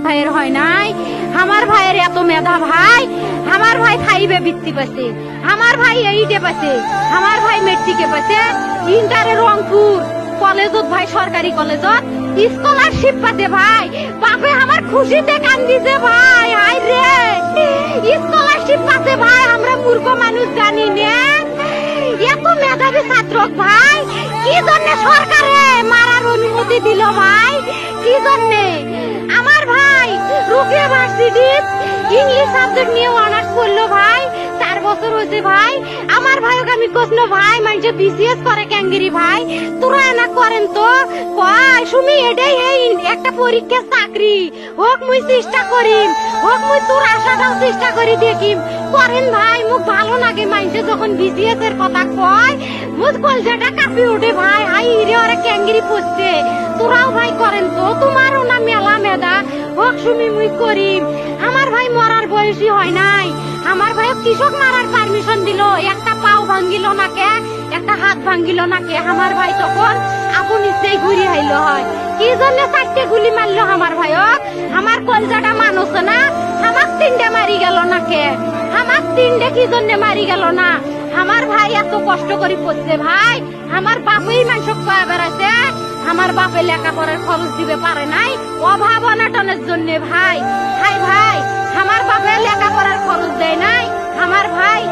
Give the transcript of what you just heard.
ভাইয়ের হয় নাই। আমার ভাইয়ের এত মেধা ভাই, আমার ভাই ফাইভে বৃত্তি পাচ্ছে, আমার ভাই এইটে পাচ্ছে, আমার ভাই মেট্রিকে পাচ্ছে, ইন্টারে রংপুর কলেজত ভাই সরকারি কলেজত স্কলারশিপ পাতে ভাই। বাপে আমার খুশিতে কান্দিছে ভাই, হাই রে স্কলারশিপ পাতে ভাই। আমরা মূর্খ মানুষ জানি না এত মেধাবী ছাত্র ভাই কি জন্য সরকারে মারার অনুমতি দিল ভাই, কি জন্য? আমার ভাই রুকিয়া ভার্সিটি ইংলিশ সাবজেক্ট নিয়ে অনার্স করলো ভাই, 4 বছর হয়েছে ভাই। আমার ভাইকে আমি কইলো ভাই মানুষে বিসিএস করে ক্যাঙ্গেরি ভাই, তোরা না করেন তো কয় সুমি এটাই এই একটা পরীক্ষা চাকরি হোক, মুই চেষ্টা করিম, হোক মুই তোর আশাটাও চেষ্টা করি দেখিম। করেন ভাই, মুখ ভালো লাগে মানুষে যখন বিসিএস এর কথা কয়, মুখ কলজাটা কাঁপি ওঠে ভাই। হাই রে ওরা ক্যাঙ্গেরি পড়ছে, তোরাও ভাই করেন তো, তোমারও না মেলা মেধা, হোক সুমি মুই করিম। আমার ভাই মরার বয়সী হয় নাই, আমার ভাই কৃষক মারার পারমিশন দিল, একটা পাও ভাঙ্গিল না কে, একটা হাত ভাঙ্গিল না কে। আমার ভাই তখন আপন ইচ্ছেই ঘুরি হাইল হয়, কি জন্য 4টে গুলি মারলো আমার ভাইক? আমার কলজাটা মানুষ না, আমার 3টে মারি গেল না কে? আমার 3টে কি জন্য মারি গেল না? আমার ভাই এত কষ্ট করে পড়ছে ভাই, আমার বাপেই মানুষ কয়া বেড়াচ্ছে, আমার বাপে লেখাপড়ার খরচ দিবে পারে নাই অভাব অনাটনের জন্য ভাই। ভাই ভাই আমার বাপে লেখাপড়ার খরচ দেয় নাই, আমার ভাই